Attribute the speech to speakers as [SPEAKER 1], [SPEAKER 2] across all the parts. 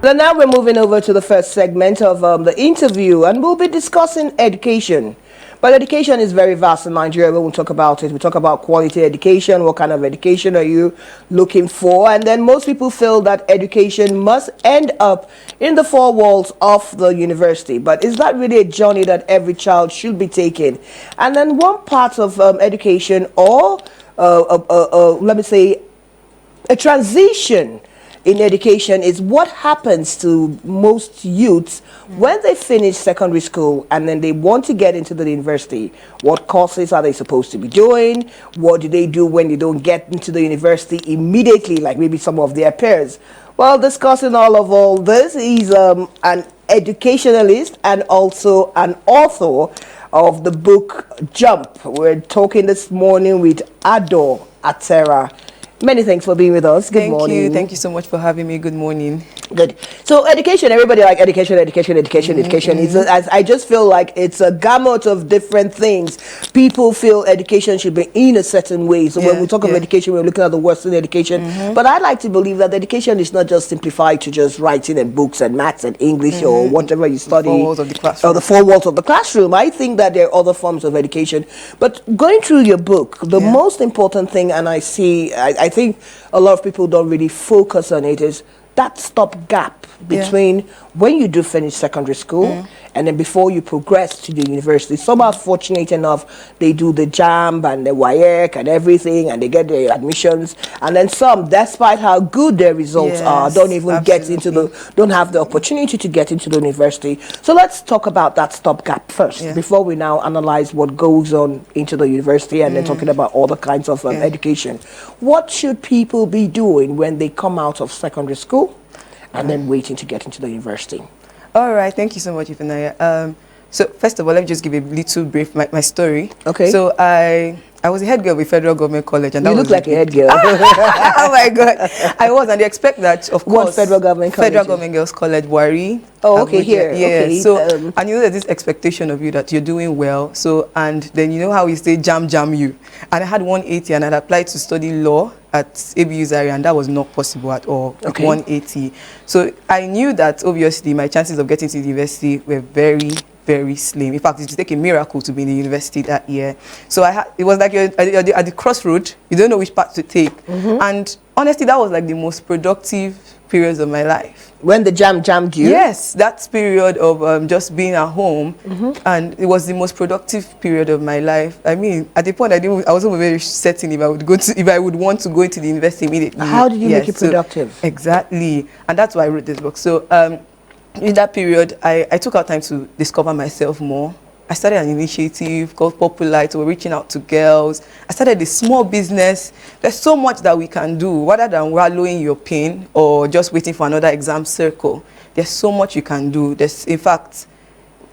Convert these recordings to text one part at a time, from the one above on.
[SPEAKER 1] So now we're moving over to the first segment of the interview, and we'll be discussing education. But education is very vast in Nigeria. When we talk about it, we talk about quality education. What kind of education are you looking for? And then most people feel that education must end up in the four walls of the university. But is that really a journey that every child should be taking? And then one part of education, or let me say, a transition in education, is what happens to most youths when they finish secondary school and then they want to get into the university. What courses are they supposed to be doing? What do they do when they don't get into the university immediately, like maybe some of their peers? Well, discussing all this is an educationalist and also an author of the book Jump. We're talking this morning with Adoo, Atera. Many thanks for being with us. Good morning.
[SPEAKER 2] Thank you so much for having me. Good morning.
[SPEAKER 1] Good. So education, everybody like education. I just feel like it's a gamut of different things. People feel education should be in a certain way. So when we talk of education, we're looking at the Western education. But I like to believe that education is not just simplified to just writing and books and maths and English or whatever you study.
[SPEAKER 2] The 4 walls of the classroom.
[SPEAKER 1] Or the 4 walls of the classroom. I think that there are other forms of education. But going through your book, the most important thing, and I think a lot of people don't really focus on it, is that stopgap between when you do finish secondary school and then before you progress to the university. Some are fortunate enough, they do the JAMB and the WAEC and everything, and they get their admissions. And then some, despite how good their results are, don't even get into don't have the opportunity to get into the university. So let's talk about that stopgap first, before we now analyze what goes on into the university and then talking about all the kinds of education. What should people be doing when they come out of secondary school and then waiting to get into the university?
[SPEAKER 2] All right, thank you so much, Ifunanya. So first of all, let me just give a little brief my story. Okay. So I was a head girl with Federal Government College, and
[SPEAKER 1] you look like a head girl.
[SPEAKER 2] Oh my God, I was, and they expect that, of course.
[SPEAKER 1] What Federal Government College?
[SPEAKER 2] Federal Government Girls College, Wari.
[SPEAKER 1] Oh, okay, here.
[SPEAKER 2] Yeah.
[SPEAKER 1] Okay.
[SPEAKER 2] So and you know there's this expectation of you that you're doing well. So and then you know how we say jam you, and I had 180, and I applied to study law at ABU Zaria, and that was not possible at all. Okay. 180. So I knew that obviously my chances of getting to the university were very, very slim. In fact, it would take a miracle to be in the university that year. So it was like you're at the crossroad. You don't know which path to take. And honestly, that was like the most productive periods of my life.
[SPEAKER 1] When the jammed you?
[SPEAKER 2] Yes, that period of just being at home, and it was the most productive period of my life. I mean, at the point I wasn't very certain if I would want to go into the university immediately.
[SPEAKER 1] How did you make it productive?
[SPEAKER 2] So, exactly, and that's why I wrote this book. So in that period, I took out time to discover myself more. I started an initiative called Populite. We're reaching out to girls. I started a small business. There's so much that we can do rather than wallowing your pain or just waiting for another exam circle. There's so much you can do. In fact,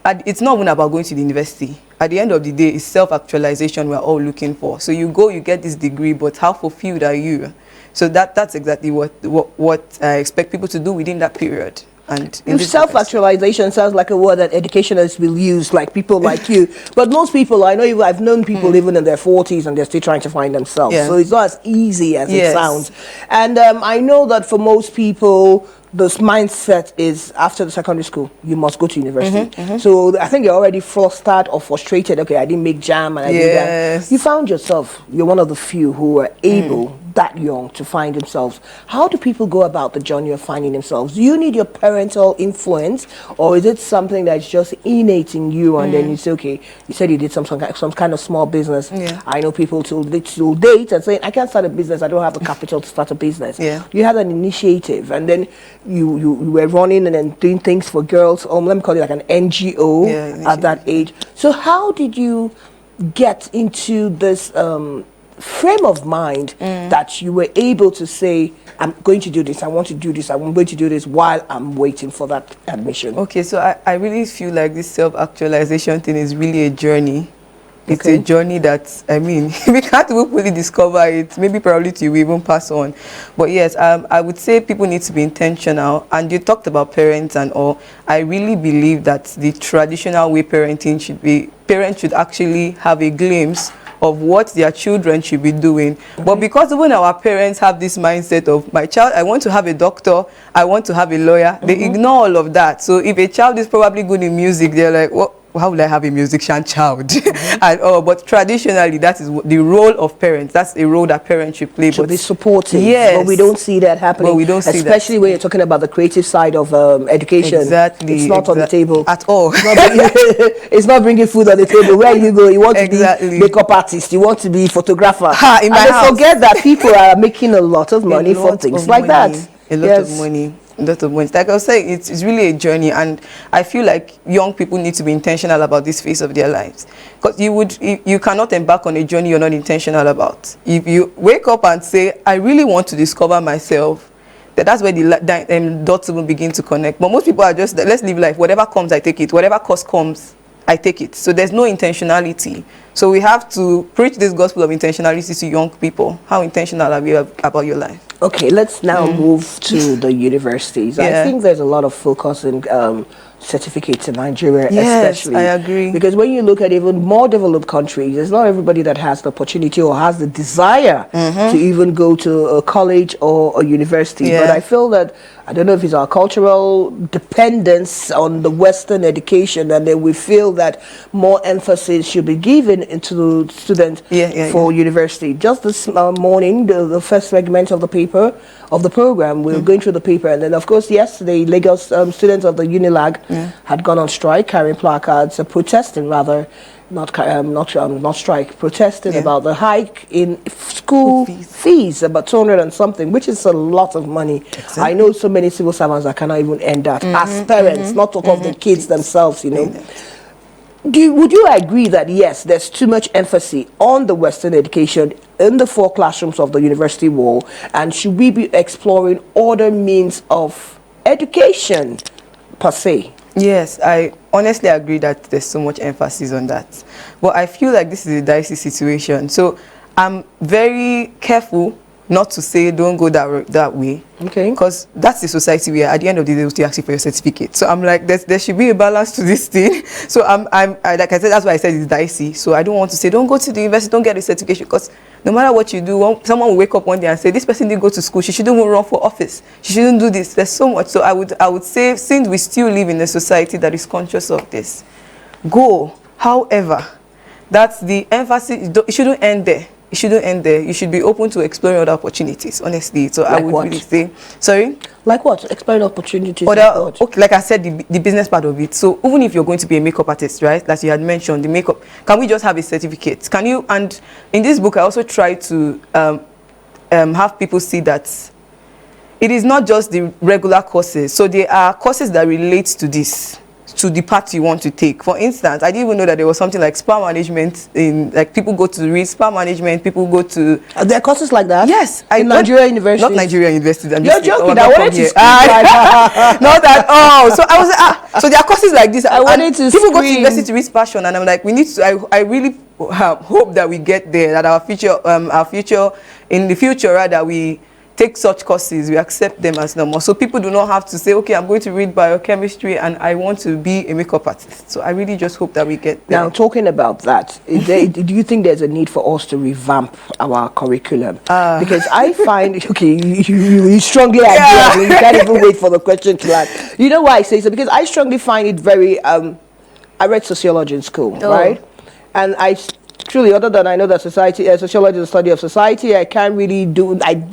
[SPEAKER 2] it's not even about going to the university. At the end of the day, it's self-actualization we're all looking for. So you go, you get this degree, but how fulfilled are you? So that's exactly what I expect people to do within that period. And
[SPEAKER 1] self-actualization sounds like a word that educationalists will use, like people like you. But most people, I've known people even in their 40s and they're still trying to find themselves. So it's not as easy as it sounds. And I know that for most people, this mindset is after the secondary school, you must go to university. So I think you're already flustered or frustrated. Okay, I didn't make JAM and I did that. You found yourself, you're one of the few who are able that young to find themselves. How do people go about the journey of finding themselves? Do you need your parental influence, or is it something that's just innate in you and then you say, okay, you said you did some kind of small business. I know people to date and say, I can't start a business, I don't have the capital to start a business. You had an initiative and then you were running and then doing things for girls, let me call it like an NGO at that age. So how did you get into this frame of mind that you were able to say, I'm going to do this, I want to do this, I'm going to do this while I'm waiting for that admission?
[SPEAKER 2] Okay, so I really feel like this self-actualization thing is really a journey. It's a journey that, I mean, we can't even fully discover it. Maybe probably till we even pass on. But yes, I would say people need to be intentional. And you talked about parents and all. I really believe that the traditional way parenting should be, parents should actually have a glimpse of what their children should be doing. But because even our parents have this mindset of, my child, I want to have a doctor, I want to have a lawyer, they ignore all of that. So if a child is probably good in music, they're like, what? How would I have a musician child? And but traditionally, that is the role of parents. That's a role that parents should play.
[SPEAKER 1] To
[SPEAKER 2] but
[SPEAKER 1] be supportive.
[SPEAKER 2] Yes.
[SPEAKER 1] But we don't see that happening.
[SPEAKER 2] But we don't see
[SPEAKER 1] especially
[SPEAKER 2] that.
[SPEAKER 1] when you're talking about the creative side of education.
[SPEAKER 2] Exactly.
[SPEAKER 1] It's not on the table.
[SPEAKER 2] At all.
[SPEAKER 1] It's not bringing food on the table. Where you go, you want to
[SPEAKER 2] Exactly.
[SPEAKER 1] be makeup artist, you want to be photographer.
[SPEAKER 2] In my
[SPEAKER 1] and
[SPEAKER 2] house.
[SPEAKER 1] they forget that people are making a lot of money for things like that.
[SPEAKER 2] A lot of money. A lot of money. Like I was saying, it's really a journey, and I feel like young people need to be intentional about this phase of their lives, because you cannot embark on a journey you're not intentional about. If you wake up and say, I really want to discover myself, that's where the dots will begin to connect. But most people are just, let's live life, whatever comes I take it, whatever cost comes I take it. So there's no intentionality. So we have to preach this gospel of intentionality to young people. How intentional are you about your life?
[SPEAKER 1] Okay, let's now move to the universities. I think there's a lot of focus in certificates in Nigeria, especially.
[SPEAKER 2] I agree.
[SPEAKER 1] Because when you look at even more developed countries, it's not everybody that has the opportunity or has the desire to even go to a college or a university. But I feel that, I don't know if it's our cultural dependence on the Western education, and then we feel that more emphasis should be given into students for university. Just this morning, the first segment of the paper, of the program, we were going through the paper, and then of course yesterday, Lagos students of the Unilag had gone on strike, carrying placards, protesting rather, not strike, protesting about the hike in school fees, about 200 and something, which is a lot of money. Exactly. I know so many civil servants that cannot even end that as parents, not talk of the kids themselves, you know. Would you agree that yes, there's too much emphasis on the Western education in the 4 classrooms of the university wall, and should we be exploring other means of education per se?
[SPEAKER 2] Yes, I honestly agree that there's so much emphasis on that. But I feel like this is a dicey situation. So I'm very careful not to say don't go that way. Okay. Because that's the society we are. At the end of the day, they will still ask you for your certificate. So I'm like, there should be a balance to this thing. So I, like I said, that's why I said it's dicey. So I don't want to say don't go to the university, don't get a certification, because no matter what you do, someone will wake up one day and say, this person didn't go to school, she shouldn't run for office, she shouldn't do this. There's so much. So I would say, since we still live in a society that is conscious of this, go. However, that's the emphasis. It shouldn't end there. It shouldn't end there. You should be open to exploring other opportunities, honestly. So like I would really say, sorry?
[SPEAKER 1] Like what? Exploring opportunities?
[SPEAKER 2] Okay, like I said, the business part of it. So even if you're going to be a makeup artist, right? Like you had mentioned, the makeup, can we just have a certificate? Can you, and in this book, I also try to have people see that it is not just the regular courses. So there are courses that relate to this, to the path you want to take. For instance, I didn't even know that there was something like spa management. Like people go to read spa management, people go to...
[SPEAKER 1] Are there courses like that?
[SPEAKER 2] Yes.
[SPEAKER 1] In Nigerian universities?
[SPEAKER 2] Not Nigerian universities.
[SPEAKER 1] You're joking. I wanted to
[SPEAKER 2] not that. Oh, so I was like, so there are courses like this.
[SPEAKER 1] I wanted to
[SPEAKER 2] people go to university to read fashion, and I'm like, we need to, I really hope that we get there, that our future in the future, rather, we take such courses, we accept them as normal. So people do not have to say, okay, I'm going to read biochemistry and I want to be a makeup artist. So I really just hope that we get there.
[SPEAKER 1] Now, talking about that, do you think there's a need for us to revamp our curriculum? Because I find, okay, you strongly agree. You can't even wait for the question to land. You know why I say so? Because I strongly find it very, I read sociology in school, right? And truly, other than I know that sociology is the study of society, I can't really I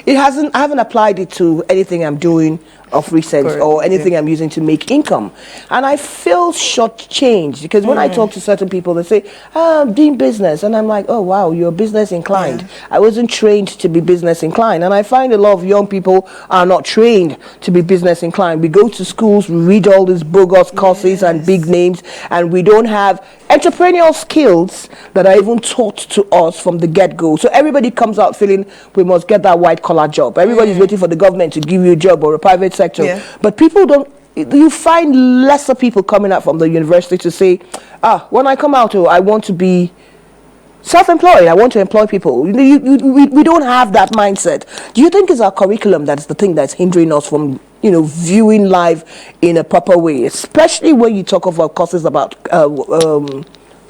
[SPEAKER 1] haven't applied it to anything I'm doing of recent or anything I'm using to make income. And I feel shortchanged because when I talk to certain people, they say, I'm doing business. And I'm like, oh, wow, you're business inclined. I wasn't trained to be business inclined. And I find a lot of young people are not trained to be business inclined. We go to schools, we read all these bogus courses and big names, and we don't have entrepreneurial skills that are even taught to us from the get-go. So everybody comes out feeling we must get that white-collar job. Everybody's waiting for the government to give you a job or a private sector. But people don't, you find lesser people coming out from the university to say, when I come out, I want to be self-employed, I want to employ people. We don't have that mindset. Do you think it's our curriculum that's the thing that's hindering us from viewing life in a proper way, especially when you talk about courses about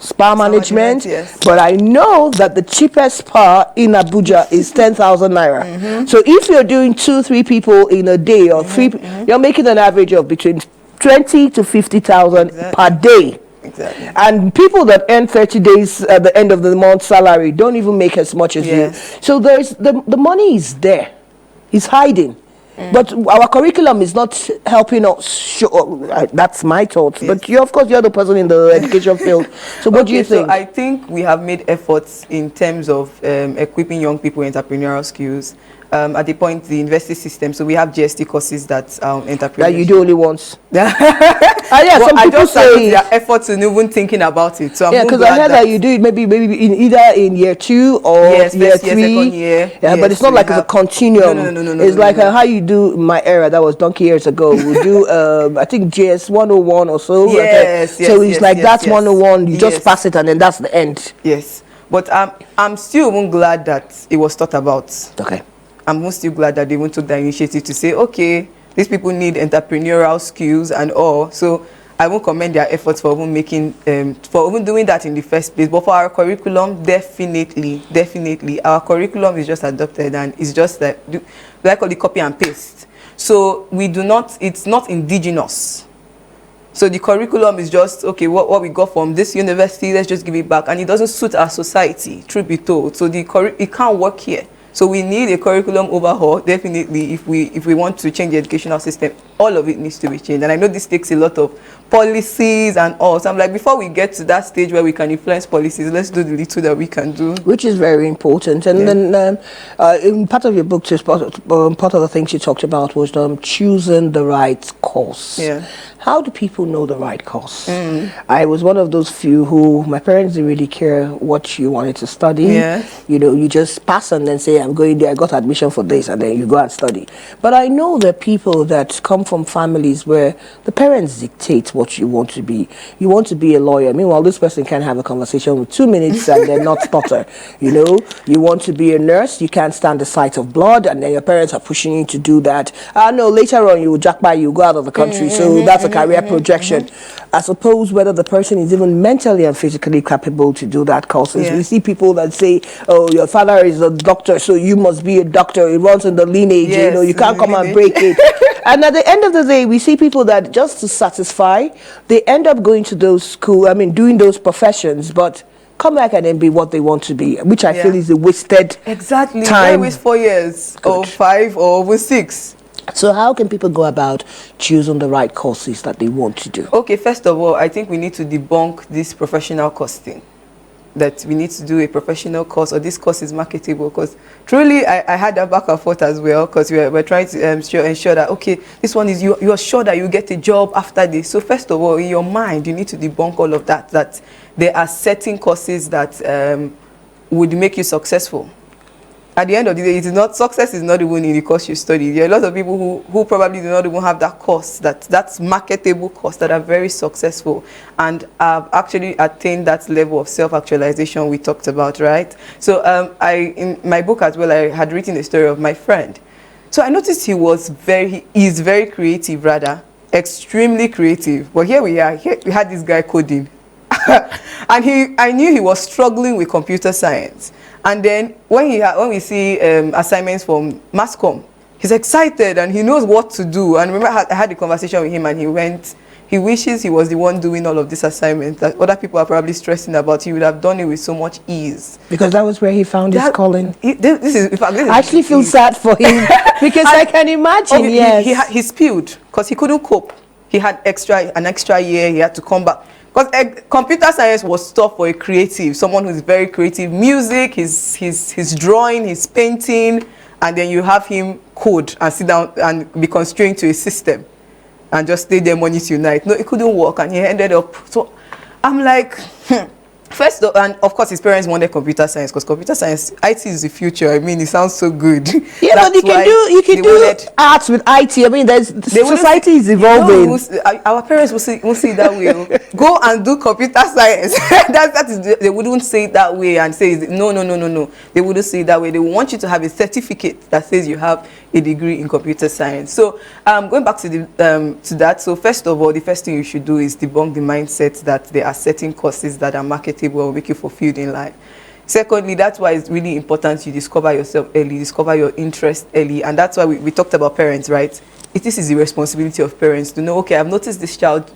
[SPEAKER 1] spa management,
[SPEAKER 2] yes.
[SPEAKER 1] but I know that the cheapest spa in Abuja is 10,000 naira. So if you're doing 2-3 people in a day or three, you're making an average of between 20 to 50,000 per day.
[SPEAKER 2] Exactly.
[SPEAKER 1] And people that earn 30 days at the end of the month salary don't even make as much as you. So there's the money is there. It's hiding. But our curriculum is not helping us show. That's my thoughts. But you, of course, you're the person in the education field. So what do you think?
[SPEAKER 2] So I think we have made efforts in terms of equipping young people with entrepreneurial skills. At the point, the university system, so we have GST courses that entrepreneurship.
[SPEAKER 1] That you do only once.
[SPEAKER 2] Yeah,
[SPEAKER 1] well, some people say
[SPEAKER 2] their efforts in even thinking about it. So
[SPEAKER 1] yeah, because I heard that you do it maybe in either in year 2 or year 3.
[SPEAKER 2] Second year.
[SPEAKER 1] Yeah, but it's not like it's a continuum.
[SPEAKER 2] No.
[SPEAKER 1] It's like how you do my era. That was donkey years ago. We do I think JS 101 or so. So it's like that's 101. You just pass it and then that's the end.
[SPEAKER 2] Yes, but I'm still even glad that it was thought about.
[SPEAKER 1] Okay.
[SPEAKER 2] I'm still glad that they even took the initiative to say, okay, these people need entrepreneurial skills and all. So I won't commend their efforts for even making, for even doing that in the first place. But for our curriculum, definitely, our curriculum is just adopted and it's just like, I call it copy and paste. So we do not, it's not indigenous. So the curriculum is just, okay, what we got from this university, let's just give it back. And it doesn't suit our society, truth be told. So it can't work here. So we need a curriculum overhaul, definitely, if we want to change the educational system. All of it needs to be changed. And I know this takes a lot of policies and all. So I'm like, before we get to that stage where we can influence policies, let's do the little that we can do. Which
[SPEAKER 1] is very important. And then in part of your book, part of the things you talked about was choosing the right course.
[SPEAKER 2] Yeah.
[SPEAKER 1] How do people know the right course? I was one of those few who, my parents didn't really care what you wanted to study.
[SPEAKER 2] Yeah.
[SPEAKER 1] You know, you just pass and then say, I'm going there, I got admission for this, and then you go and study. But I know there are people that come from families where the parents dictate what you want to be. You want to be a lawyer. Meanwhile, this person can have a conversation with 2 minutes and then not stutter. You know, you want to be a nurse, you can't stand the sight of blood, and then your parents are pushing you to do that. No, later on you will jack by, you go out of the country. So that's a career projection. I suppose whether the person is even mentally and physically capable to do that courses. We see people that say, oh, your father is a doctor, so you must be a doctor. It runs in the lineage, you know, you can't come and break it. And at the end of the day, we see people that just to satisfy, they end up going to those schools, doing those professions, but come back and then be what they want to be, which I feel is a wasted time.
[SPEAKER 2] Why waste 4 years or 5 or over 6?
[SPEAKER 1] So how can people go about choosing the right courses that they want to do?
[SPEAKER 2] Okay, first of all, I think we need to debunk this professional costing. That we need to do a professional course, or this course is marketable. Because truly, I had that back and forth as well, because we're trying to ensure that, okay, this one is, you are sure that you get a job after this. So first of all, in your mind, you need to debunk all of that, that there are certain courses that would make you successful. At the end of the day, success is not even in the course you study. There are a lot of people who probably do not even have that course, that's marketable course, that are very successful and have actually attained that level of self-actualization we talked about, right? So in my book as well, I had written a story of my friend. So I noticed he's very creative, rather, extremely creative. But here we are, we had this guy coding. And I knew he was struggling with computer science. And then when we see assignments from mass comm, he's excited and he knows what to do. And remember, I had a conversation with him, and he wishes he was the one doing all of this assignment that other people are probably stressing about. He would have done it with so much ease.
[SPEAKER 1] Because that was where he found his calling.
[SPEAKER 2] I
[SPEAKER 1] actually feel sad for him because I can imagine.
[SPEAKER 2] He spilled because he couldn't cope. He had an extra year. He had to come back. Because computer science was tough for a creative, someone who's very creative. Music, his drawing, his painting, and then you have him code and sit down and be constrained to a system and just stay there morning till night. No, it couldn't work, and he ended up. So I'm like, First, and of course, his parents wanted computer science because computer science, IT is the future. I mean, it sounds so good.
[SPEAKER 1] Yeah, but you can do arts with IT. I mean, society is evolving.
[SPEAKER 2] Our parents will see it that way. Go and do computer science. that is, they wouldn't say it that way and say no. They wouldn't say it that way. They want you to have a certificate that says you have a degree in computer science. So, going back to to that. So, first of all, the first thing you should do is debunk the mindset that there are certain courses that are marketable or make you fulfilled in life. Secondly, that's why it's really important you discover yourself early, discover your interest early, and that's why we talked about parents, right? This is the responsibility of parents to know, okay, I've noticed this child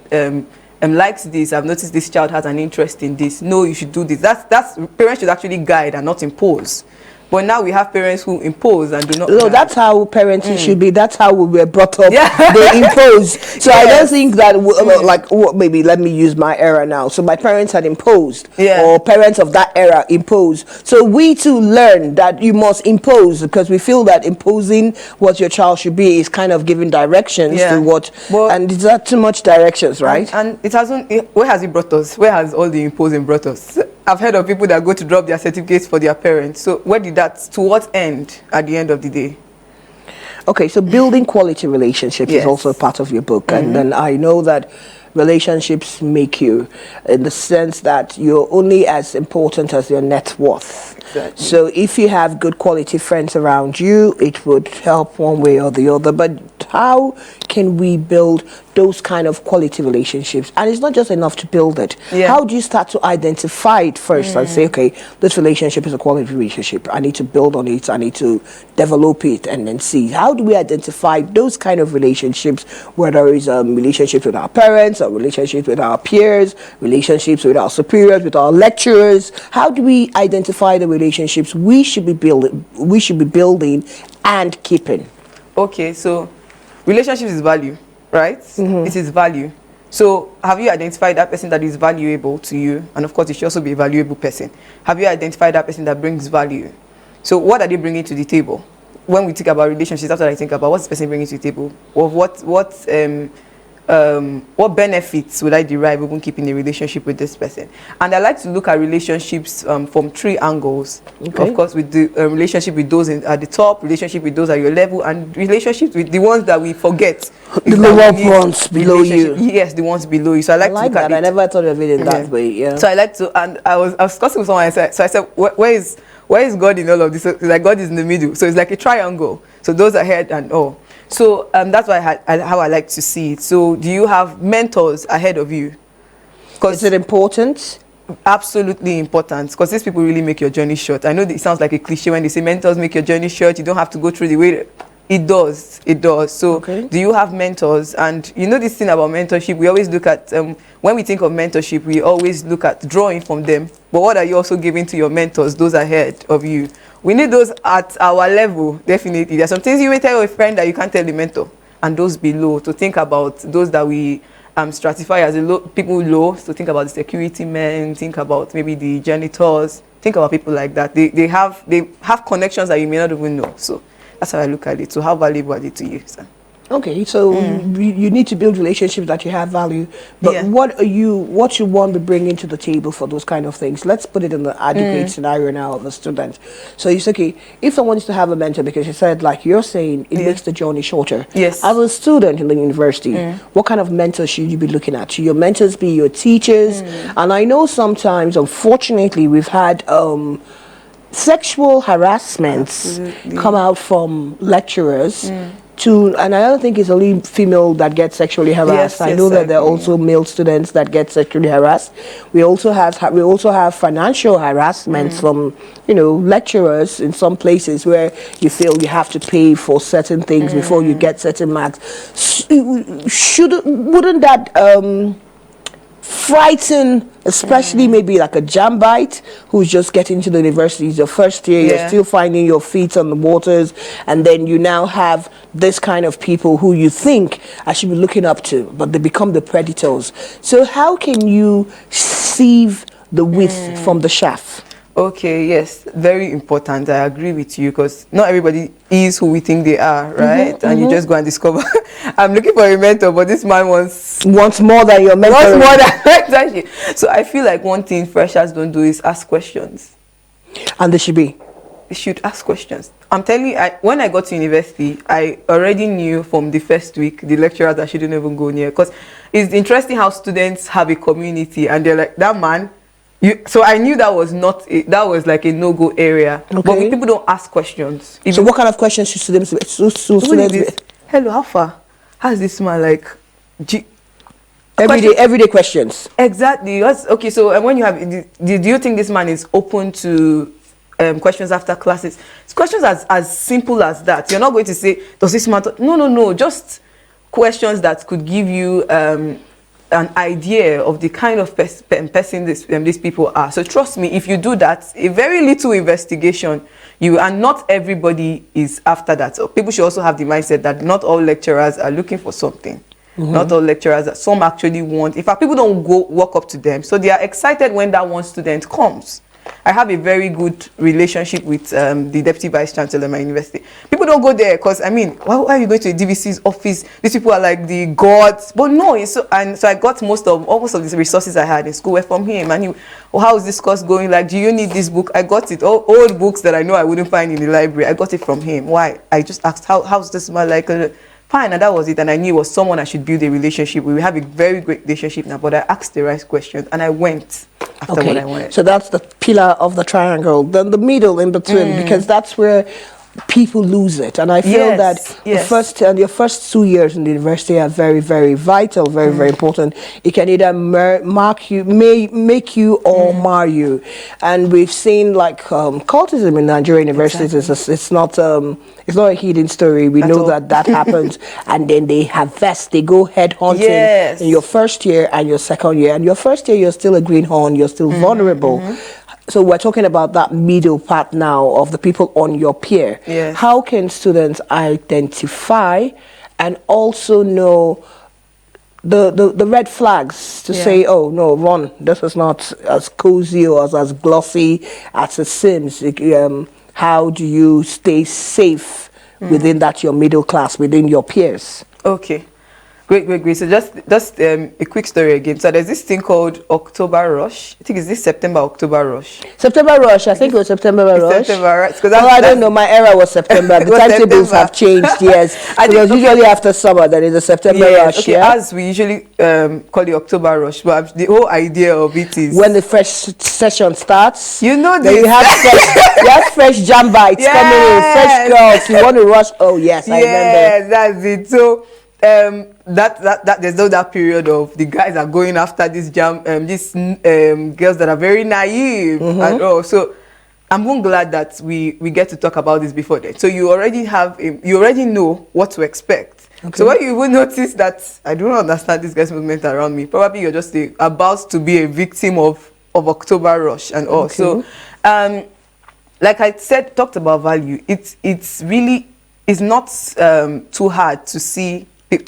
[SPEAKER 2] likes this, I've noticed this child has an interest in this. No, you should do this. That's parents should actually guide and not impose. But now we have parents who impose and do not.
[SPEAKER 1] No, that's how parenting should be. That's how we were brought up. Yeah. They impose. So yes. I don't think that, maybe let me use my era now. So my parents had imposed, or parents of that era imposed. So we too learn that you must impose, because we feel that imposing what your child should be is kind of giving directions to what. Well, and is that too much directions, right?
[SPEAKER 2] And it hasn't. Where has it brought us? Where has all the imposing brought us? I've heard of people that go to drop their certificates for their parents. So where did that, to what end at the end of the day?
[SPEAKER 1] Okay, so building quality relationships is also part of your book. And then I know that relationships make you, in the sense that you're only as important as your net worth. Exactly. So if you have good quality friends around you, it would help one way or the other. But how can we build those kind of quality relationships? And it's not just enough to build it. How do you start to identify it first and say, okay, this relationship is a quality relationship, I need to build on it, I need to develop it, and then see, how do we identify those kind of relationships, whether it's relationships with our parents or relationships with our peers, relationships with our superiors, with our lecturers? How do we identify the relationships we should be building and keeping?
[SPEAKER 2] Okay, so relationships is value, right? It is value. So have you identified that person that is valuable to you? And of course, it should also be a valuable person. Have you identified that person that brings value? So what are they bringing to the table? When we think about relationships, that's what I think about. What's the person bringing to the table? Or what benefits would I derive even keeping a relationship with this person? And I like to look at relationships from 3 angles. Of course, with the relationship with those at the top, relationship with those at your level, and relationships with the ones that we forget.
[SPEAKER 1] The lower ones below you.
[SPEAKER 2] Yes, the ones below you. So I like to look
[SPEAKER 1] that.
[SPEAKER 2] At it.
[SPEAKER 1] I never thought of it in that way. Yeah.
[SPEAKER 2] So I like to, and I was discussing with someone. So I said, where is God in all of this? So like God is in the middle. So it's like a triangle. So those ahead and all. So that's why how I like to see it. So do you have mentors ahead of you?
[SPEAKER 1] Is it important?
[SPEAKER 2] Absolutely important, because these people really make your journey short. I know it sounds like a cliche when they say mentors make your journey short. You don't have to go through the way. It does. So do you have mentors? And you know this thing about mentorship, we always look at, when we think of mentorship, we always look at drawing from them. But what are you also giving to your mentors, those ahead of you? We need those at our level, definitely. There's some things you may tell a friend that you can't tell the mentor. And those below, to think about those that we stratify as people low. So think about the security men, think about maybe the janitors, think about people like that. They have connections that you may not even know. So that's how I look at it. So how valuable are they to you, sir?
[SPEAKER 1] Okay, so you need to build relationships that you have value. But what you want to bring into the table for those kind of things? Let's put it in the advocate scenario now of a student. So you say, okay, if someone is to have a mentor, because you said, like you're saying, it makes the journey shorter.
[SPEAKER 2] Yes.
[SPEAKER 1] As a student in the university, what kind of mentors should you be looking at? Should your mentors be your teachers? And I know sometimes, unfortunately, we've had sexual harassments come out from lecturers. And I don't think it's only female that gets sexually harassed. I know that there are also male students that get sexually harassed. We also have financial harassment from lecturers in some places where you feel you have to pay for certain things before you get certain marks. Wouldn't that frighten, especially maybe like a jambite who's just getting to the university, it's your first year, you're still finding your feet on the waters, and then you now have this kind of people who you think I should be looking up to, but they become the predators. So how can you sieve the wheat from the chaff?
[SPEAKER 2] Okay, yes, very important. I agree with you, because not everybody is who we think they are, right? And you just go and discover. I'm looking for a mentor, but this man wants
[SPEAKER 1] more than your mentor.
[SPEAKER 2] Wants more than exactly. So I feel like one thing freshers don't do is ask questions.
[SPEAKER 1] And they should be.
[SPEAKER 2] They should ask questions. I'm telling you, when I got to university, I already knew from the first week the lecturers I shouldn't even go near, because it's interesting how students have a community and they're like, that man. So I knew that was that was like a no-go area. Okay. But people don't ask questions.
[SPEAKER 1] So what kind of questions should students be?
[SPEAKER 2] Hello, how far? How's this man like?
[SPEAKER 1] Everyday questions.
[SPEAKER 2] Exactly. Okay, so when you have, do you think this man is open to questions after classes? It's questions as simple as that. You're not going to say, does this man no, just questions that could give you an idea of the kind of person these people are. So trust me, if you do that, a very little investigation, and not everybody is after that. So people should also have the mindset that not all lecturers are looking for something. Not all lecturers, some actually want. In fact, people don't go walk up to them, so they are excited when that one student comes. I have a very good relationship with the deputy vice chancellor of my university. People don't go there because, I mean, why are you going to a DVC's office? These people are like the gods. But no, so I got almost of the resources I had in school were from him. And he, how is this course going? Like, do you need this book? I got it. All old books that I know I wouldn't find in the library. I got it from him. Why? I just asked, how's this man like? Fine, and that was it. And I knew it was someone I should build a relationship with. We have a very great relationship now, but I asked the right questions and I went after what I wanted.
[SPEAKER 1] So that's the pillar of the triangle. Then the middle in between, because that's where people lose it. And I feel that your first 2 years in the university are very, very vital, very, very important. It can either make you or mar you. And we've seen like cultism in Nigerian universities. It's not a hidden story. We know that happens. And then they go head hunting in your first year and your second year. And your first year, you're still a greenhorn. You're still vulnerable. So we're talking about that middle part now of the people on your peer.
[SPEAKER 2] Yes.
[SPEAKER 1] How can students identify and also know the red flags to say, oh no, Ron, this is not as cozy or as glossy as it seems. How do you stay safe within that your middle class, within your peers?
[SPEAKER 2] Okay. Great. So just a quick story again. So there's this thing called October Rush. I think it's this October Rush.
[SPEAKER 1] September Rush. I think it was September Rush.
[SPEAKER 2] September, right?
[SPEAKER 1] Well, I don't know. My era was September. The timetables have changed. Yes, because usually after summer there is a September Rush.
[SPEAKER 2] Okay, as we usually call it October Rush, but the whole idea of it is
[SPEAKER 1] when the fresh session starts.
[SPEAKER 2] You know,
[SPEAKER 1] you have fresh jam bites coming in, fresh girls. You want to rush? Oh yes, I remember.
[SPEAKER 2] Yes, that's it. So. That there's no that period of the guys are going after this girls that are very naive and all. So I'm glad that we get to talk about this before then. So you already know what to expect. Okay. So when you will notice that I don't understand this guy's movement around me, probably you're just about to be a victim of October Rush and all. Okay. So like I said, talked about value. It's really not too hard to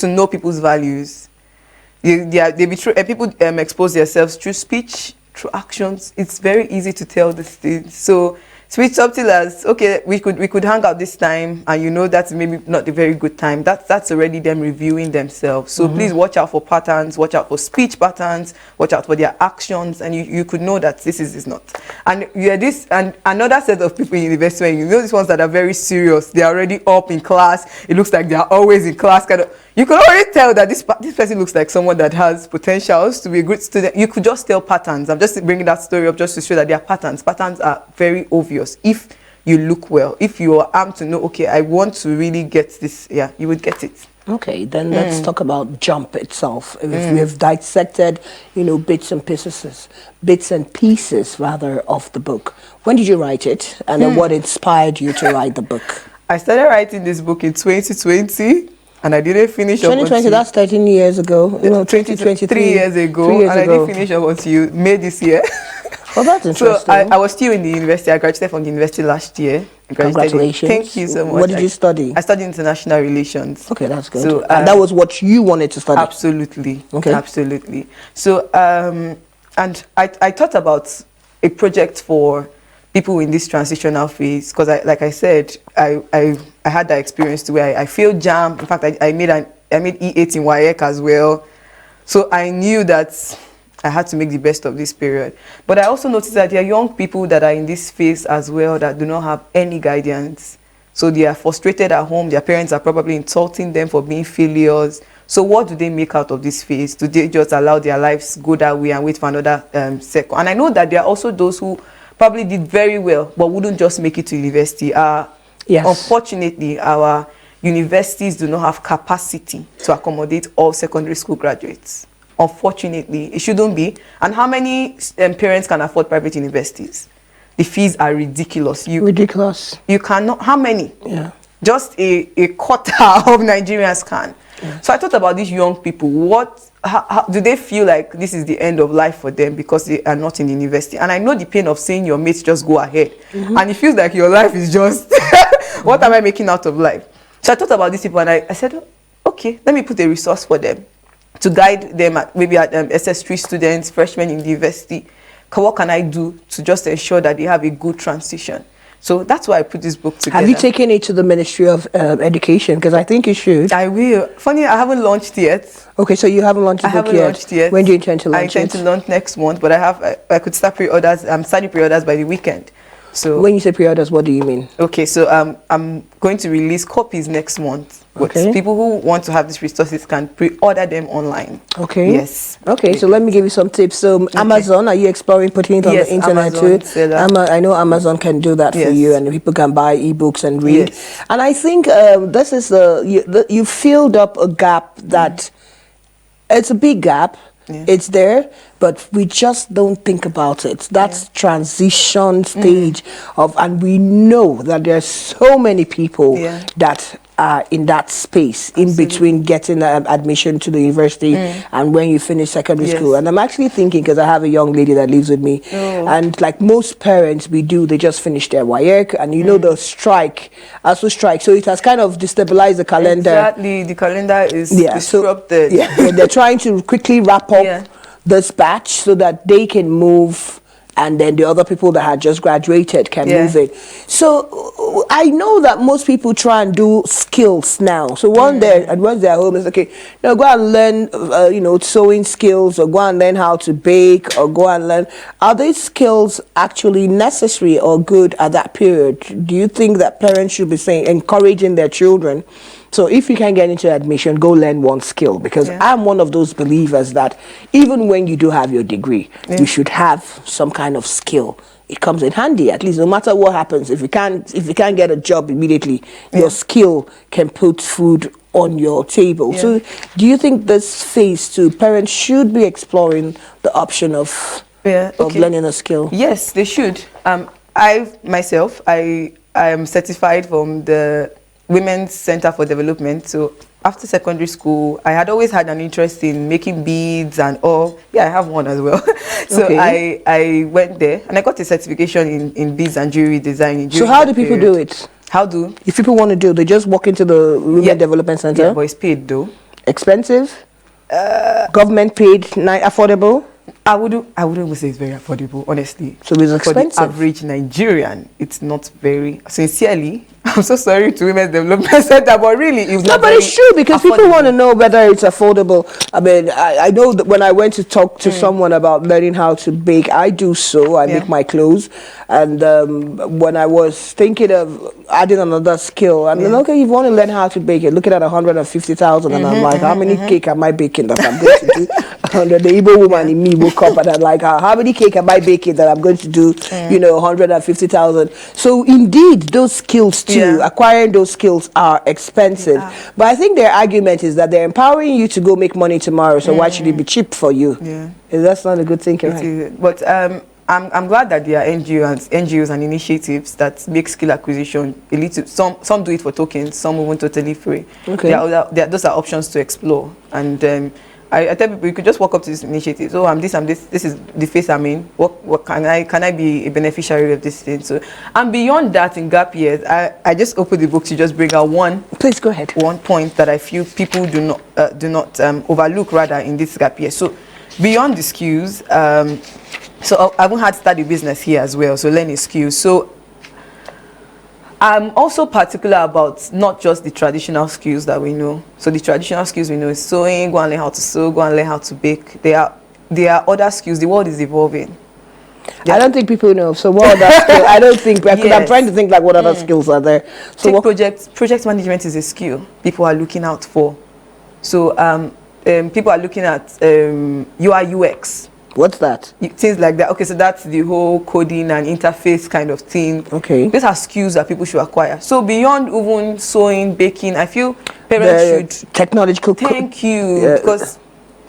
[SPEAKER 2] know people's values. People expose themselves through speech, through actions. It's very easy to tell these things. So switch something as, okay, we could hang out this time, and you know that's maybe not a very good time. That's already them reviewing themselves. So please watch out for patterns, watch out for speech patterns, watch out for their actions, and you could know that this is not. And and another set of people in university, when you know these ones that are very serious, they're already up in class. It looks like they're always in class. You could already tell that this person looks like someone that has potentials to be a good student. You could just tell patterns. I'm just bringing that story up just to show that there are patterns. Patterns are very obvious. If you look well, if you are armed to know, okay, I want to really get this, you would get it.
[SPEAKER 1] Okay, then let's talk about Jump itself. If we have dissected, bits and pieces of the book. When did you write it, and then what inspired you to write the book?
[SPEAKER 2] I started writing this book in 2020. And I didn't finish
[SPEAKER 1] 2020, that's 13 years ago. 2023.
[SPEAKER 2] 3 years ago. And I didn't finish up until May this year.
[SPEAKER 1] Well, that's interesting.
[SPEAKER 2] So I was still in the university. I graduated from the university last year.
[SPEAKER 1] Congratulations.
[SPEAKER 2] Thank you so much.
[SPEAKER 1] What did you study?
[SPEAKER 2] I studied international relations.
[SPEAKER 1] Okay, that's good. So, and that was what you wanted to study?
[SPEAKER 2] Absolutely.
[SPEAKER 1] Okay.
[SPEAKER 2] Absolutely. So, and I thought about a project for people in this transitional phase, because like I said, I had that experience to where I failed JAM. In fact, I made E8 in WAEC as well. So I knew that I had to make the best of this period. But I also noticed that there are young people that are in this phase as well that do not have any guidance. So they are frustrated at home. Their parents are probably insulting them for being failures. So what do they make out of this phase? Do they just allow their lives go that way and wait for another second? And I know that there are also those who probably did very well but wouldn't just make it to university.
[SPEAKER 1] Yes.
[SPEAKER 2] Unfortunately, our universities do not have capacity to accommodate all secondary school graduates. Unfortunately, it shouldn't be. And how many parents can afford private universities? The fees are ridiculous.
[SPEAKER 1] Ridiculous.
[SPEAKER 2] You cannot. How many?
[SPEAKER 1] Yeah.
[SPEAKER 2] Just a quarter of Nigerians can. Yeah. So I thought about these young people. How do they feel like this is the end of life for them because they are not in university? And I know the pain of seeing your mates just go ahead, and it feels like your life is just what am I making out of life? So I thought about these people, and I said, okay, let me put a resource for them to guide them at SS3 students, freshmen in the university. What can I do to just ensure that they have a good transition? So that's why I put this book together.
[SPEAKER 1] Have you taken it to the Ministry of Education? Because I think you should.
[SPEAKER 2] I will. Funny, I haven't launched yet.
[SPEAKER 1] Okay, so you haven't launched the book yet? I haven't launched yet. When do you intend to launch it?
[SPEAKER 2] I intend to launch next month, but I could start pre-orders. I'm starting pre-orders by the weekend. So
[SPEAKER 1] when you say pre-orders, what do you mean?
[SPEAKER 2] Okay, so I'm going to release copies next month. Okay. People who want to have these resources can pre-order them online. Okay. Yes.
[SPEAKER 1] Okay, so let me give you some tips. So Amazon, are you exploring putting it on the internet too? I know Amazon can do that for you, and people can buy ebooks and read. Yes. And I think this is you filled up a gap that it's a big gap. Yeah. It's there, but we just don't think about it. That's transition stage and we know that there's so many people that are in that space in between getting admission to the university and when you finish secondary school. And I'm actually thinking, because I have a young lady that lives with me, and like most parents, they just finished their WAEC, and you know the strike, so it has kind of destabilized the calendar.
[SPEAKER 2] Exactly, the calendar is disrupted.
[SPEAKER 1] So, they're trying to quickly wrap up this batch so that they can move, and then the other people that had just graduated can move in. So I know that most people try and do skills now. So once they're home, it's okay, now go and learn sewing skills, or go and learn how to bake, or go and learn. Are these skills actually necessary or good at that period? Do you think that parents should be encouraging their children? So if you can get into admission, go learn one skill, because I'm one of those believers that even when you do have your degree, you should have some kind of skill. It comes in handy, at least no matter what happens. If you can't get a job immediately, your skill can put food on your table. So do you think this phase too, parents should be exploring the option of learning a skill?
[SPEAKER 2] Yes, they should. I am certified from the Women's Center for Development. So after secondary school, I had always had an interest in making beads and all. Yeah, I have one as well. So I went there and I got a certification in beads and jewelry design.
[SPEAKER 1] So how do people do it?
[SPEAKER 2] If
[SPEAKER 1] people want to do, they just walk into the Women Development Center?
[SPEAKER 2] Yeah, but it's paid though.
[SPEAKER 1] Expensive? Government paid, affordable?
[SPEAKER 2] I wouldn't say it's very affordable, honestly.
[SPEAKER 1] So it's expensive.
[SPEAKER 2] For the average Nigerian, it's not very, sincerely, I'm so sorry to Women's Development Center, but really, it's not very
[SPEAKER 1] it's true, because affordable. People want to know whether it's affordable. I mean, I know that when I went to talk to someone about learning how to bake, I do so. I make my clothes. And when I was thinking of adding another skill, and then, okay, you want to learn how to bake it, looking at 150,000, and I'm like, how many cake am I baking that I'm going to do? The Igbo woman in me woke up and I'm like, how many cake am I baking that I'm going to do, 150,000. So indeed, those skills too, acquiring those skills are expensive. But I think their argument is that they're empowering you to go make money tomorrow, so why should it be cheap for you? That's not a good thing, right?
[SPEAKER 2] But I'm glad that there are NGOs and initiatives that make skill acquisition a little. Some do it for tokens, some won't totally free. Those are options to explore. And I tell people, you could just walk up to this initiative. So I'm this. This is the phase I'm in. What can I be a beneficiary of this thing? So, and beyond that, in gap years, I just opened the book to just bring out one.
[SPEAKER 1] Please go ahead.
[SPEAKER 2] One point that I feel people do not overlook rather in this gap year. So, beyond the skills, so I haven't had to study business here as well, so learning skills. So I'm also particular about not just the traditional skills that we know. So the traditional skills we know is sewing, go and learn how to sew, go and learn how to bake. There are other skills. The world is evolving.
[SPEAKER 1] I don't think people know. So what other skills? I don't think, because I'm trying to think like what other skills are there. So what
[SPEAKER 2] project management is a skill people are looking out for. So people are looking at UI UX.
[SPEAKER 1] What's that?
[SPEAKER 2] Things like that. Okay, so that's the whole coding and interface kind of thing.
[SPEAKER 1] Okay.
[SPEAKER 2] These are skills that people should acquire. So beyond even sewing, baking, I feel parents should...
[SPEAKER 1] Technological...
[SPEAKER 2] Thank you. Because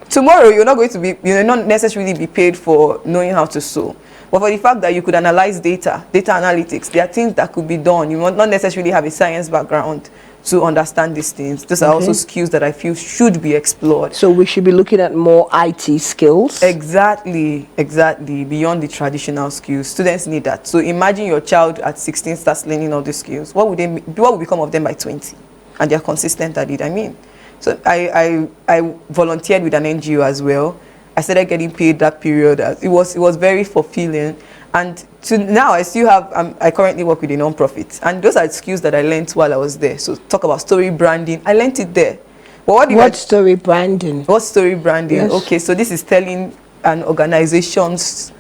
[SPEAKER 2] tomorrow you're not going to be... You're not necessarily be paid for knowing how to sew. But for the fact that you could analyze data analytics, there are things that could be done. You might not necessarily have a science background to understand these things. Those are also skills that I feel should be explored.
[SPEAKER 1] So we should be looking at more IT skills?
[SPEAKER 2] Exactly, beyond the traditional skills. Students need that. So imagine your child at 16 starts learning all these skills. What will become of them by 20? And they're consistent at it, I mean. So I volunteered with an NGO as well. I started getting paid that period. It was very fulfilling. And to now, I currently work with a non-profit. And those are skills that I learned while I was there. So talk about story branding. I learned it there. But what
[SPEAKER 1] story branding?
[SPEAKER 2] What story branding?
[SPEAKER 1] Yes.
[SPEAKER 2] Okay, so this is telling an organization's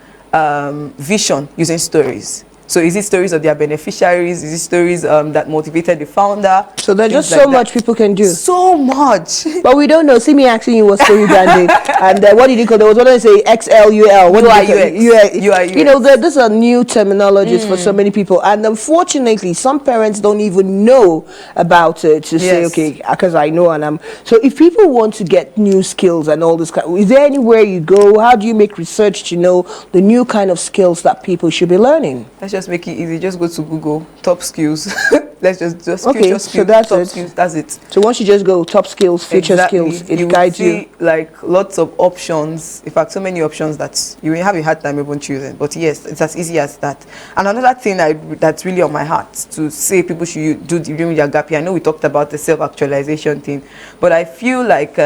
[SPEAKER 2] vision using stories. So is it stories of their beneficiaries? Is it stories that motivated the founder?
[SPEAKER 1] So there's just so much people can do.
[SPEAKER 2] So much.
[SPEAKER 1] But we don't know. See me asking you what story branding. And what did you call it? There was one that say XLUL. What
[SPEAKER 2] UI.
[SPEAKER 1] You know, these are new terminologies for so many people. And unfortunately, some parents don't even know about it to say, okay, because I know and I'm... So if people want to get new skills and all this, is there anywhere you go? How do you make research to know the new kind of skills that people should be learning?
[SPEAKER 2] Let's just make it easy. Just go to Google, top skills. Let's just
[SPEAKER 1] okay,
[SPEAKER 2] skills,
[SPEAKER 1] so that's
[SPEAKER 2] top
[SPEAKER 1] it.
[SPEAKER 2] Skills, that's it.
[SPEAKER 1] So once you just go top skills, future skills, it guides you.
[SPEAKER 2] Like lots of options. In fact, so many options that you will have a hard time even choosing. But yes, it's as easy as that. And another thing that's really on my heart to say people should do during their gap year. I know we talked about the self-actualization thing, but I feel like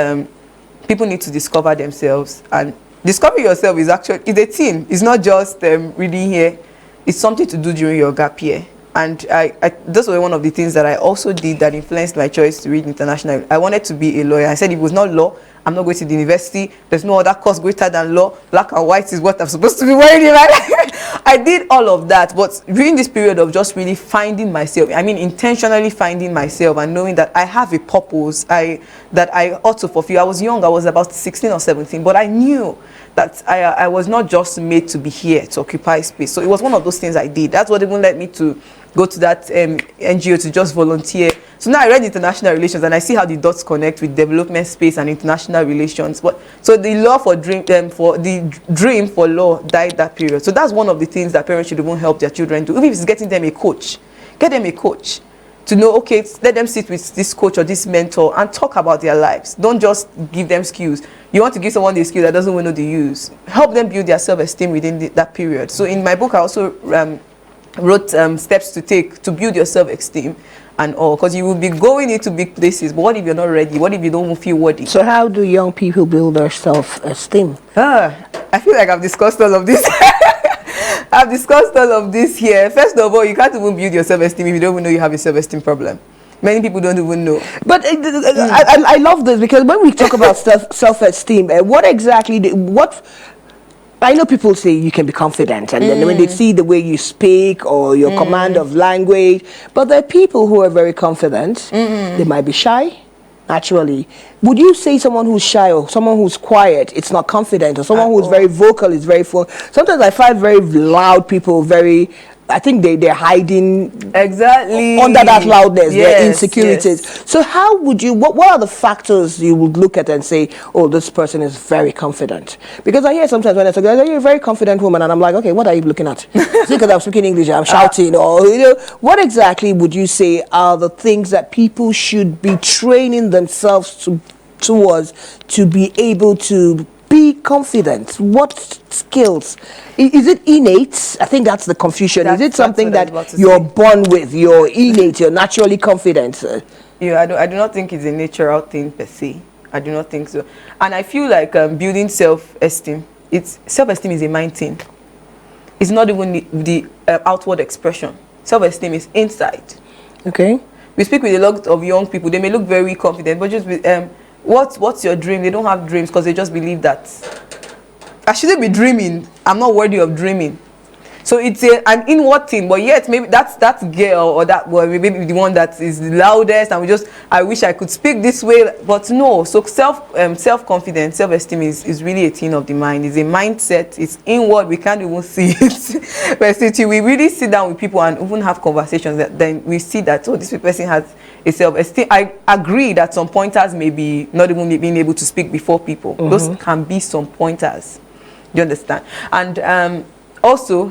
[SPEAKER 2] people need to discover themselves, and discover yourself is a thing. It's not just reading here. It's something to do during your gap year. And those were one of the things that I also did that influenced my choice to read international. I wanted to be a lawyer. I said if it was not law, I'm not going to the university. There's no other course greater than law. Black and white is what I'm supposed to be wearing in my life. I did all of that. But during this period of just really finding myself, I mean intentionally finding myself and knowing that I have a purpose that I ought to fulfill. I was young. I was about 16 or 17. But I knew that I was not just made to be here to occupy space. So it was one of those things I did. That's what even led me to go to that NGO to just volunteer. So now I read international relations and I see how the dots connect with development space and international relations. But so the law for the dream for law died that period. So that's one of the things that parents should even help their children do. Even if it's getting them a coach, get them a coach to know, okay, let them sit with this coach or this mentor and talk about their lives. Don't just give them skills. You want to give someone the skill that doesn't even know the use. Help them build their self-esteem within that period. So in my book, I also wrote steps to take to build your self-esteem and all, because you will be going into big places. But what if you're not ready? What if you don't feel worthy?
[SPEAKER 1] So how do young people build their self-esteem?
[SPEAKER 2] I feel like I've discussed all of this. I've discussed all of this here. First of all, you can't even build your self-esteem if you don't even know you have a self-esteem problem. Many people don't even know. But
[SPEAKER 1] I love this, because when we talk about self-esteem, I know people say you can be confident, and then when they see the way you speak or your command of language, but there are people who are very confident. They might be shy. Naturally, would you say someone who's shy or someone who's quiet, it's not confident, or someone who's very vocal is very full? Sometimes I find very loud people I think they're hiding under that loudness, their insecurities. So how would you, what are the factors you would look at and say, oh, this person is very confident? Because I hear sometimes when I say, you're a very confident woman, and I'm like, okay, what are you looking at? Is it because I'm speaking English, I'm shouting, or, what exactly would you say are the things that people should be training themselves towards to be able to be confident? What skills? Is it innate? I think that's the confusion. Is it something that you're born with? You're innate, you're naturally confident?
[SPEAKER 2] I do not think it's a natural thing per se. I do not think so. And I feel like building self-esteem, self-esteem is a mind thing. It's not even the outward expression. Self-esteem is inside.
[SPEAKER 1] Okay.
[SPEAKER 2] We speak with a lot of young people. They may look very confident, but just what's your dream? They don't have dreams because they just believe that I shouldn't be dreaming. I'm not worthy of dreaming. So it's an inward thing, but yet maybe that's that girl or that boy, maybe the one that is the loudest, and I wish I could speak this way, but no. So self-confidence, self-esteem is really a thing of the mind. It's a mindset. It's inward. We can't even see it. But still, we really sit down with people and even have conversations. Then we see that this person has a self-esteem. I agree that some pointers may be not even being able to speak before people. Those can be some pointers. Do you understand? And also,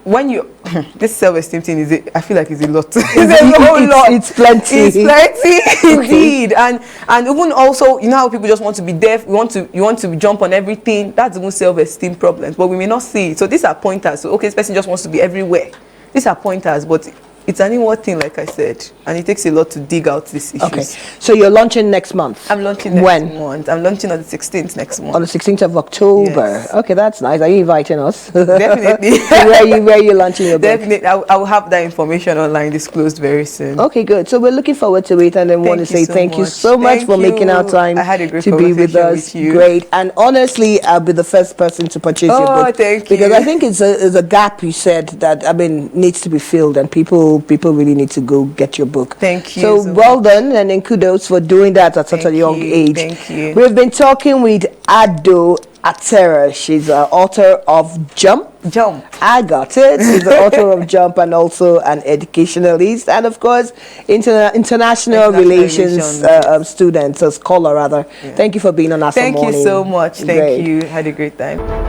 [SPEAKER 2] when you this self-esteem thing I feel like it's a lot. It's a whole lot.
[SPEAKER 1] It's plenty.
[SPEAKER 2] It's plenty indeed. And even also, you know how people just want to be deaf. You want to jump on everything. That's even self-esteem problems. But we may not see it. So these are pointers. So okay, this person just wants to be everywhere. These are pointers, but it's an inward thing, like I said, and it takes a lot to dig out these issues.
[SPEAKER 1] Okay, so you're launching next month.
[SPEAKER 2] I'm launching next month. I'm launching on the 16th next month.
[SPEAKER 1] On the 16th of October. Yes. Okay, that's nice. Are you inviting us?
[SPEAKER 2] Definitely.
[SPEAKER 1] where are you launching your book?
[SPEAKER 2] Definitely. I will have that information online disclosed very soon.
[SPEAKER 1] Okay, good. So we're looking forward to it, and then want to say thank you so much for making our time to be with us. Great. And honestly, I'll be the first person to purchase your book.
[SPEAKER 2] Oh, thank you.
[SPEAKER 1] Because I think it's a gap, you said, that needs to be filled, and people really need to go get your book.
[SPEAKER 2] Thank you.
[SPEAKER 1] So well done, and then kudos for doing that at such a young age.
[SPEAKER 2] Thank you.
[SPEAKER 1] We've been talking with Adoo Atera. She's an author of Jump. I got it. She's the author of Jump and also an educationalist, and of course international relations student, a scholar rather. Yeah. Thank you for being on us.
[SPEAKER 2] Thank you so much. Thank you. Had a great time.